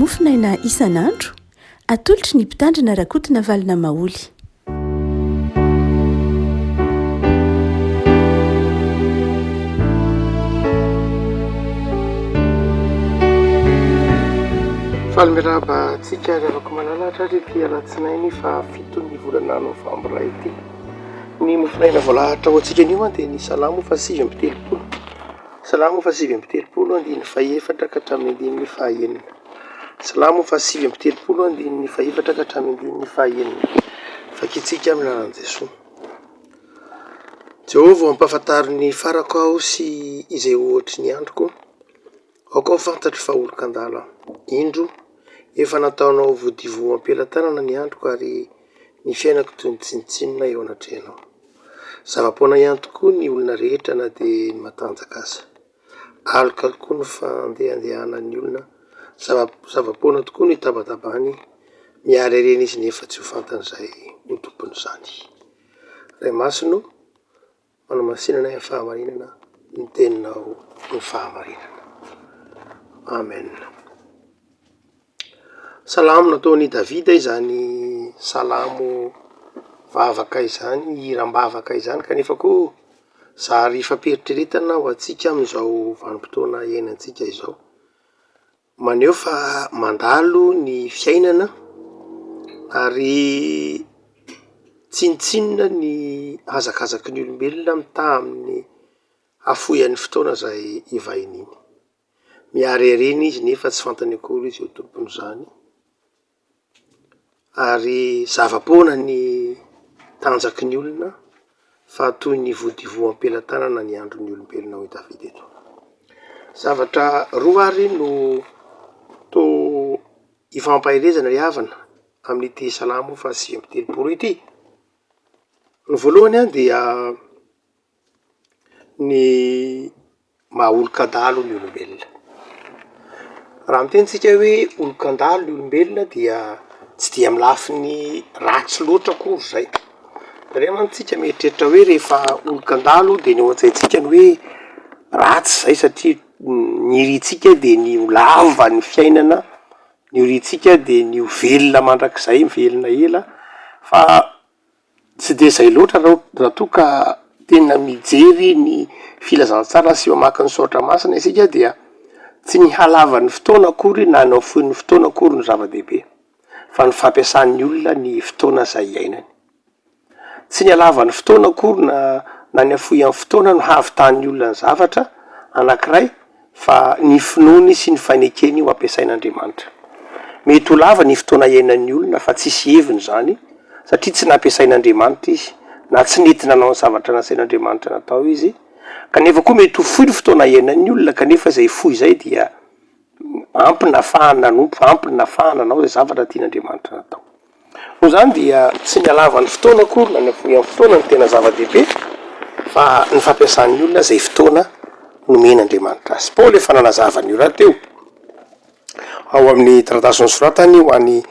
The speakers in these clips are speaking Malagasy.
mofinaina isan'andro atolotry ny mpitandrina rakotina valina maoly. Falmiraba tsika revako malalatra ty alatsinainy fa 7 volana novambra ity. Ny mofinaina voalahatra ho antsika anio dia ny salamo fa 7:30. Salamo fa 7:30 andiny faefatra ka hatramin'ny andiny fahaenina. Salamo fa 7:30 andiny faefatra ka hatramin'ny andiny fahaenina. Fakitsika amin'ny anaran'i Jesosy. Jehovah ampafantary ny farako aho sy izay ohatry ny androko. Aoko fantatry fa olon-kandala. Indro efa nataonao vodivo ampelantanana ny androko ary ny fiainako toy ny tsintsinina eo anatrenao. Zava-poana ihany tokoa ny olona rehetra na dia ny matanjaka aza. Aloka tokoa ny fandehandehanan'ny olona. Zava-poana tokoa ny tabatabany. Miary ireny izy nefa tsy ho fantany izay ho tompony izany. Ray masino, manao masinana ny fahamarinana, ny teninao ny fahamarinana. Amen. Salamo nataon'i Davida izany salamo vavaka izany, hirambavaka izany, kanefa koa zary fampieritreretana ho antsika amin'izao vanim-potoana iainantsika izao. Maneho fa mandalo ny fiainana ary tsinitsinina ny hazakazaky ny olombelona mitaha amin'ny hafoian'ny fotoana izay ivaininy. Miary ireny izy nefa tsy fantany akory izy ho tompony izany. Ary zava-poana ny tanjaky ny olona fa toy ny vodivo ampelantanana ny andron'ny olombelona ho Davida eto. Zavatra roa ary no to ifampahelezana ry havana amin'ity salamo fa 7:30 ity. Ny voalohany dia ny maha-olon-kadalo ny olombelona. Raha mitentsika hoe olon-kandalo ny olombelona dia tsy dia milafy ny ratsy loatra akory izay. Satria mantsika mieritreritra hoe rehefa olon-kandalo dia ny ao an-tsaintsika ny hoe ratsy izay satria ny irintsika dia ny ho lava ny fiainana, ny irintsika dia ny ho velona mandrakizay, velona ela, fa tsy dia izay loatra raha toa ka tena mijery ny filazantsara sy mamaky ny saotra masina isika dia tsy ny halavan'ny fotoana akory na ny hafoan'ny fotoana akory ny zava-dehibe, fa ny fampiasan'ny olona ny fotoana izay iainany. Tsy ny halavan'ny fotoana akory na ny hafoan'ny fotoana no havitan'ny olona ny zavatra anankiray, fa ny finoany sy ny fanekeny ho ampiasain'Andriamanitra. Mety ho lava ny fotoana iainan'ny olona fa tsisy heviny izany, satria tsy nampiasain'Andriamanitra izy, na tsy nety nanao ny zavatra nasain'Andriamanitra natao izy. Kanefa koa mety ho fohy ny fotoana iainan'ny olona, kanefa izay fohy izay dia ampy nafahana nanompo, ampy nafahana nanao izay zavatra tian'Andriamanitra natao. Noho izany dia tsy ny halavan'ny fotoana akory na ny hafoan'ny fotoana ny tena zava-dehibe, fa ny fampiasan'ny olona izay fotoana nomen'Andriamanitra azy. Paoly efa nanazava an'io raha teo ao amin'ny taratasy nosoratany ho an'ny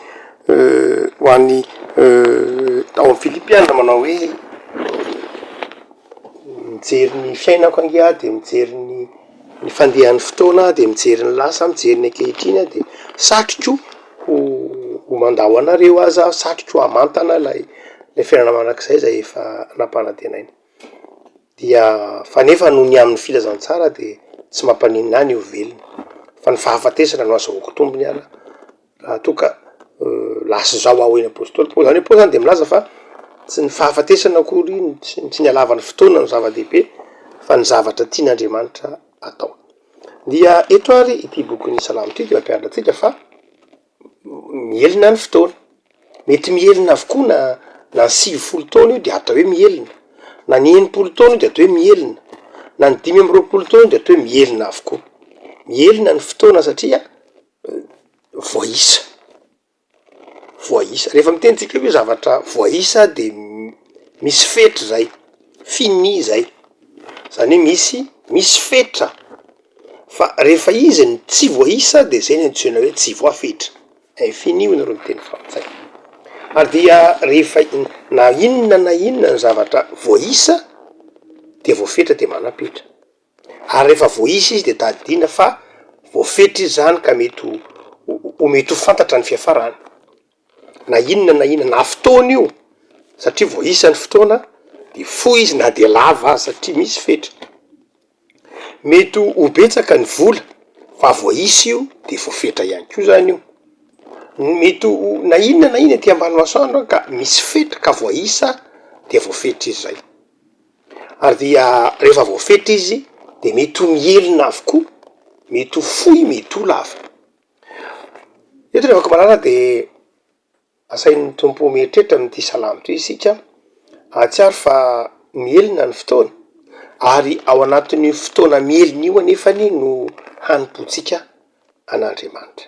ao amin'ny Filipiana manao hoe mijery ny fiainako angia dia mijery ny fandehan'ny fotoana dia mijery ny lasa, mijery ny ankehitriny dia satroko ho mandao anareo aza, satroko hamantana ilay fiainana manakizay izay efa nampanantenainy. Dia fa nefa noho ny amin'ny filazantsara dia tsy mampaninona ny ho velona, fa ny fahafatesana no azahoako tombony ala raha toa ka lasa zao aho eny apôstôly Paoly. Zany Paoly zany dia milaza fa tsy ny fahafatesana akory, tsy ny halavan'ny fotoana no zava-dehibe, fa ny zavatra tian'Andriamanitra atao. Dia eto ary ity bokin'ny salamo ity dia mampianatra antsika fa mielina ny fotoana. Mety mielina avokoa na 9 taona io dia atao hoe mielina, na 9 taona io dia atao hoe mielina, na 25 taona io dia atao hoe mielina avokoa. Mielina ny fotoana satria voaisa. Rehefa mitentsika hoe zavatra voaisa dia misy fetra zay, fini zay. Zany hoe misy fetra. Fa rehefa izy ny tsy voaisa dia izay ny antsoina hoe tsy voafetra. Fini hoy nareo miteny frantsay. Ary dia rehefa na inona ny zavatra voaisa dia voafetra dia manapetra. Ary rehefa voaisa izy dia tadidina fa voafetra izy zany ka mety ho mety ho fantatra ny fiafarany na inona na fotoana io satria vo isan'ny fotoana de fo izy na de lava satria misy fetra mety ho betsaka ny vola fa vo isy io de vo fetra ihany ko zany io mety na inona ty ambany masoandro ka misy fetra ka vo isa de vo fetra izy zay ary dia rehefa vo fetra izy de mety ho mielina avokoa mety ho fohy mety ho lava eto revako malala de asain'ny tompo mieritreritra am'ty salamitra isika atsiary fa mielina ny fotoana ary ao anatin'ny fotoana mielina io anefany no hanipotsika an'Andriamanitra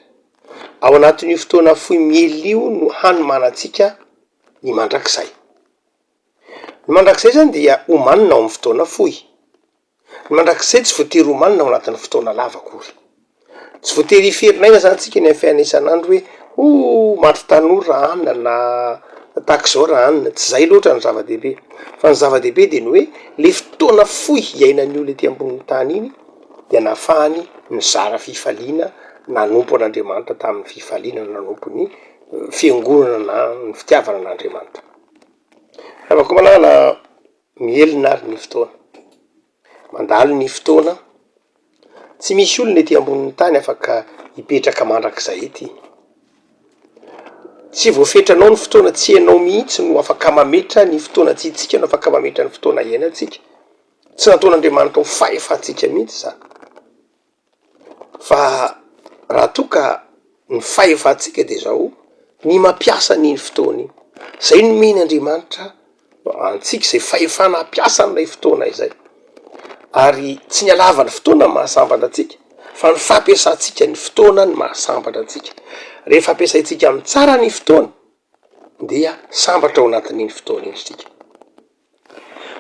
ao anatin'ny fotoana fohy mielina io no hanomanantsika ny mandrakizay zany dia omanina ao amin'ny fotoana fohy ny mandrakizay tsy voatery omanina ao anatin'ny fotoana lava akory tsy voatery iferinayna zany tsika ny fiaina isan'andro hoe maty tanora anina na takzao raha anina tsy zay loatra ny zava-dehibe fa ny zava-dehibe de ny hoe le fotoana fohy iainan'ny olo ety ambonin'ny tany iny dia nafahany ny zara fifaliana nanompo an'Andriamanitra tamin'ny fifaliana nanompo ny fiangonana na ny fitiavana an'Andriamanitra avako malala mielina ary ny fotoana mandalo ny fotoana tsy misy olona ety ambonin'ny tany afaka hipetraka mandrakizay ety tsy voafetranao ny fotoana tsy hainao mihitsy no afaka mametra ny fotoana tsy itsika no afaka mametra ny fotoana iainantsika tsy nataon'Andriamanitra ho fahefatsika mihitsy zany fa raha toka ny fahefatsika de zao ny mampiasa ny fotoana iny zay no men'Andriamanitra antsika zay fahefana ampiasa n'ilay fotoana izay ary tsy ny alavany fotoana mahasambatra atsika fa ny fampiasantsika ny fotoana ny mahasambatra atsika rehefa ampiasaitsika amin'ny tsara ny fotoana dia sambatra ao anatin'iny fotoana iny sika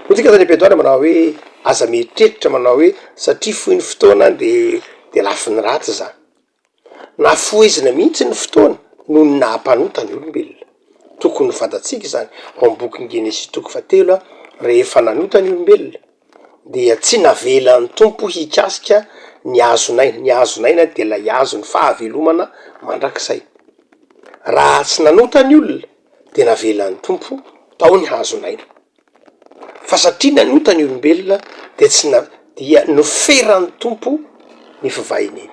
motsika zany Pedro manao hoe aza mieritreritra manao hoe satria fohy ny fotoana de lafi ny ratsy zany na fohizina mihitsy ny fotoana noho ny nahampanota ny olombelona tokony fantatsika zany ao amin'ny boky Genesis 3 rehefa nanota ny olombelona dia tsy navelan'ny tompo hikasika ny hazonaina de lay hazo ny fahavelomana mandrakizay raha tsy nanota ny olona de navelan'ny tompo tao ny hazonaina fa satria nanota ny olombelona de dia noferan'ny tompo ny fivahineny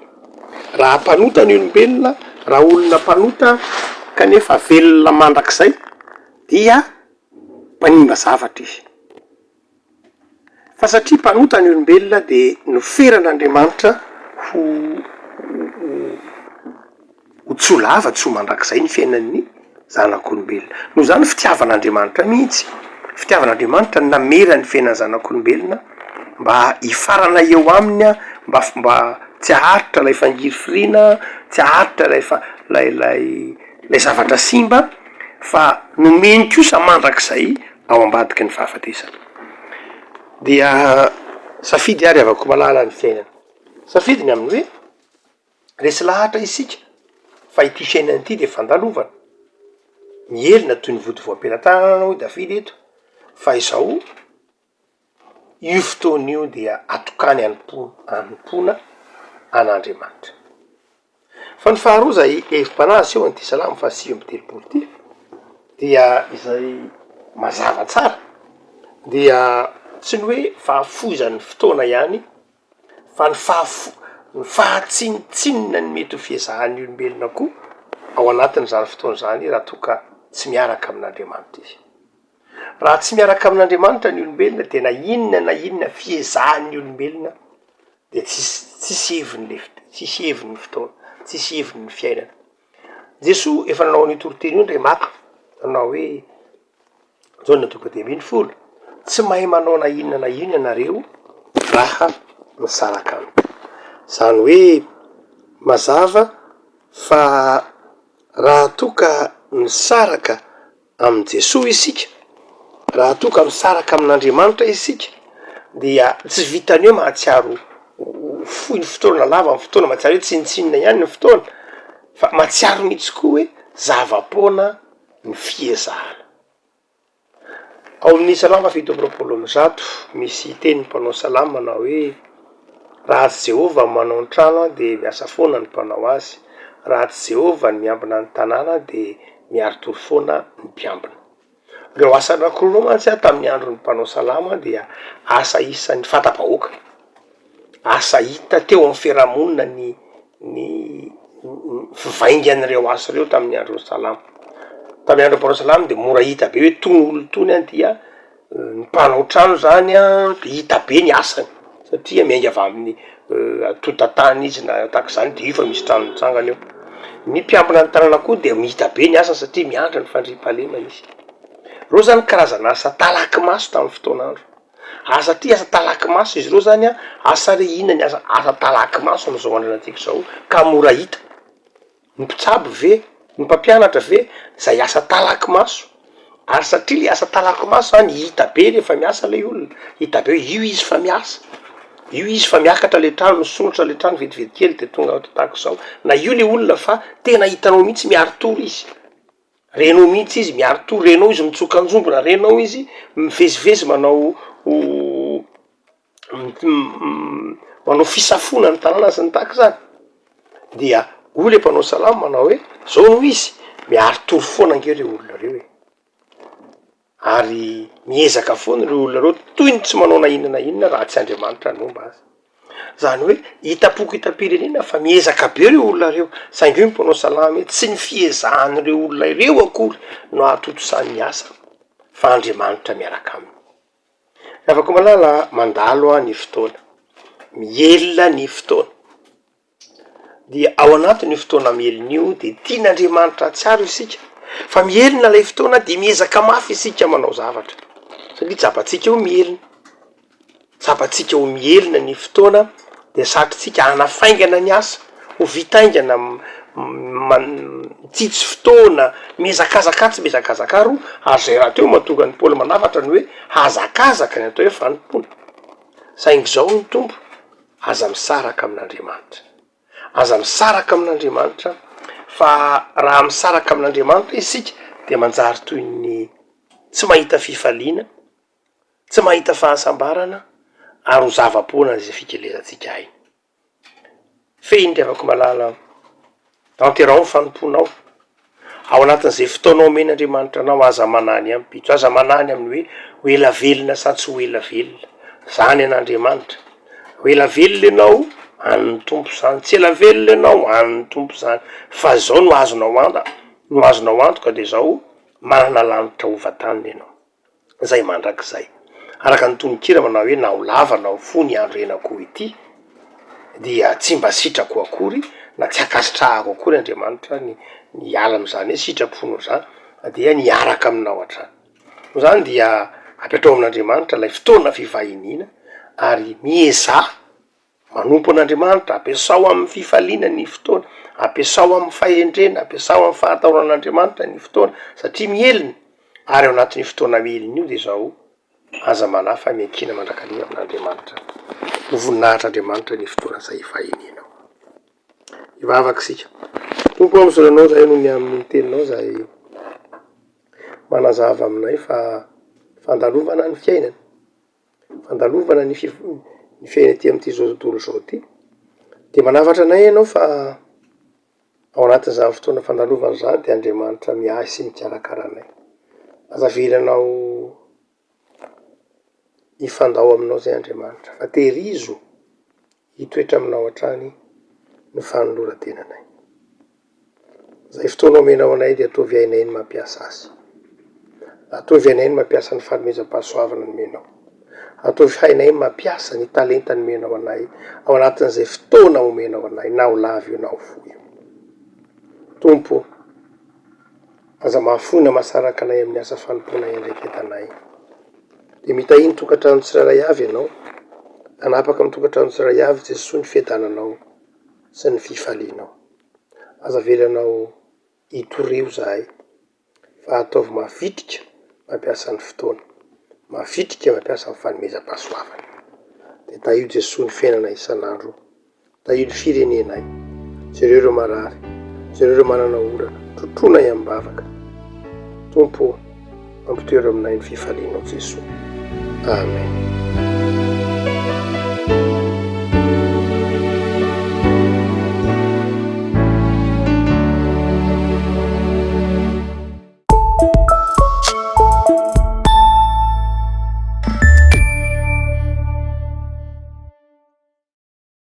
raha mpanota ny olombelona raha olona mpanota kanefa velona mandrakizay dia mpanimba zavatra izy fa satria mpanota ny olombelona de noferan'Andriamanitra ho tsy ho lava tsy ho mandrakizay ny fiainan'ny zanak'olombelona noho zany fitiavan'Andriamanitra mihitsy fitiavan'Andriamanitra namerany fiainan'ny zanak'olombelona mba hifarana eo aminy mba tsy aharitra lay fangiry firina tsy aharitra lay zavatra simba fa nomeny kosa mandrakizay ao ambadiky ny fahafatesana dia safidy ary avako malala ny fiainana safidy ny aminy hoe resy lahatra isika fa ity fiainany ity de fandalovana mielina toy ny vody voam-pelantananao Davidy eto fa izao io fotoana io dia atokany anompona an'Andriamanitra fa ny faharoa zay evim-panahy eo an'ity salamo fa 5:3 ty dia izay mazava tsara dia tsy ny hoe fahafoizan'ny fotoana ihany fa ny fahatsinitsinina ny mety ho fiezahan'ny olombelona koa ao anatin' zany fotoana zany raha toka tsy miaraka amin'Andriamanitra izy raha tsy miaraka amin'Andriamanitra ny olombelona de na inona fiezahan'ny olombelona de tsisy hevin'ny fotoana tsisy hevin'ny fiainana Jesoa efa nanao ny toroteny io ndray maka nanao hoe Jaona 2:10 tsy mahay manao na inona nareo raha misaraka aminy zany hoe mazava fa raha toka misaraka amin' Jesoa isika raha toka misaraka amin'Andriamanitra isika dia tsy vitany hoe mahatsiaro fohy ny fotoana lava ny fotoana mahatsiaro hoe tsinitsinina ihany ny fotoana fa mahatsiaro mihitsy koa hoe zava-poana ny fiezahana ao amin'ny salama 7:1 misy teny mpanao salama manao hoe raha Jehova manao ny trano de miasa foana ny mpanao azy raha tsy Jehova ny miambina ny tanàna de miaro tory foana ny mpiambina. Reo asa anankiroa mantsy tamin'ny andron'ny mpanao salama dia asa isan'ny fata-bahoaka, asa hita teo amin'ny fiarahamonina ny fivaingan'ireo asa reo tamin'ny andron'ny salama. Tamin'ny andron'ny mpanao salama de mora hita be hoe tony olo tony a dia ny mpanao trano zany a de hita be ny asany satria miainga avy amin'ny tota-tany izy na tahak'izany de io fa misy trano mitsangana eo. Ny mpiambina ny tanàna koa de mihita be ny asany satria miandra ny fandriam-pahalemana izy. Reo zany karazana asa talaky maso tamin'ny fotoan'andro. Satria asa talaky maso izy reo zany a asa re inona ny asa talaky maso am'izao andro antsika zao ka mora hita. Ny mpitsabo ve, ny mpampianatra ve, zay asa talaky maso. Ary satria le asa talaky maso zany hita be rehefa miasa le olona, hita be hoe io izy fa miasa, io izy fa miakatra le trano, misolotra le trano vetivety kely de tonga tahak'izao. Na io le olona fa tena hitanao mihitsy miaro tory izy, renao mihitsy izy miaro tory, renao izy mitsoka anjombona, renao izy mivezivezy manao manao fisafona ny tanàna sy ny tahak'izany. Dia hoy le mpanao salama manao hoe zao no izy miaro tory foana ange reo olona reo e. Ary miezaka foana reo olona reo toy ny tsy manao na inona na inona raha tsy Andriamanitra nomba azy. Zany hoe hitapoko hitam-pirenena fa miezaka be reo olona reo, saingy io mpanao salama hoe tsy ny fiezahan'ireo olona ireo akory no ahatotosany asa fa Andriamanitra miaraka aminy. Afaka malala mandalo ny fotoana, mielona ny fotoana. Dia ao anatin'ny fotoana mielona io de tian'Andriamanitra tsiaro isika fa mielona lay fotoana de miezaka mafy isika manao zavatra satria tsapantsika io mielona, tsapantsika ho mielona ny fotoana de sarotsika hanafaingana ny asa, ho vitaingana tsitsy fotoana, mezakazaka tsy mezakazaka ro ary zay raha teo mahatonga ny Paoly manavatra ny hoe hazakazaka ny atao hoe vanim-potoana. Saingy zao ny tompo, aza misaraka amin'Andriamanitra, aza misaraka amin'Andriamanitra fa raha misaraka amin'Andriamanitra isika de manjary toy ny tsy mahita fifaliana, tsy mahita fahasambarana ary ho zava-poana zay fikelezantsika ainy. Fehiny afaka malala tanterao ny fanomponao ao anatin'izay fotoanao omen'Andriamanitra anao, aza manany ampitso, aza manany amin'ny hoe ho ela velona sa tsy ho ela velona, zany an'Andriamanitra. Ho ela velona ianao an'ny tompo zany, tsy ela velona ianao an'ny tompo zany, fa zao no azonao antoka de zao manana lanitra hova-tanina ianao. Zay mandrakizay araka ny tononkira manao hoe na ho lava na ho fohy ny andro ianako ity dia tsy mba sitrako akory na tsy akasitrahako akory Andriamanitra ny ala am'izany hoe sitraponao zany dia niaraka aminao hatrany. Zany dia apetrao amin'Andriamanitra lay fotoana fivahiniana ary mieza manompo an'Andriamanitra, ampiasao amin'ny fifaliana ny fotoana, ampiasao amin'ny fahendrena, ampiasao amin'ny fahataoran'Andriamanitra ny fotoana satria mielina. Ary ao anatin'ny fotoana mielina io de zao aza manafa miankina mandrakariva amin'Andriamanitra, ho voninahitr'Andriamanitra ny fotoana zay fahinianao. Ivavaka sika. Tompo am'zao anao zay noho ny amin'ny teninao zay manazava aminay fa fandalovana ny fiainana, fandalovana ny fiaina ty am'ty zao tontolo zao ty, de manavatra anay ianao fa ao anatin'izany fotoana fandalovana zany de Andriamanitra miahy sy mikarakara anay. Aza velanao hifandao aminao zay Andriamanitra fa tehirizo hitoetra aminao hatrany ny fanoloran-tenanay. Zay fotoana omenao anay de ataovy ainay ny mampiasa azy, ataovy ainay ny mampiasa ny fanomezam-pahasoavana nomenao, ataovy hainay mampiasa ny talenta nomenao anay ao anatin'izay fotoana omenao anay, na ho lava io na ho fohy io. Tompo, aza mahafona masaraka anay amin'ny asa fanomponay ndraiky etanay, de mitahiny tokantrano tsirairay avy ianao, anapaka amin'ny tokantrano tsirairay avy Jesosy ny fiadananao sy ny fifalianao. Aza velanao hitorio zahay fa ataovy mavitrika mampiasa ny fotoana, mavitrika mampiasa ny fanomezam-pahasoavana. De tahio Jesosy ny fiainana isan'andro, tahio ny firenenay, jereo marary, jereo manana orana, trotronay amin'ny bavaka. Tompo, mampitoery aminay ny fifalianao Jesosy. Amen.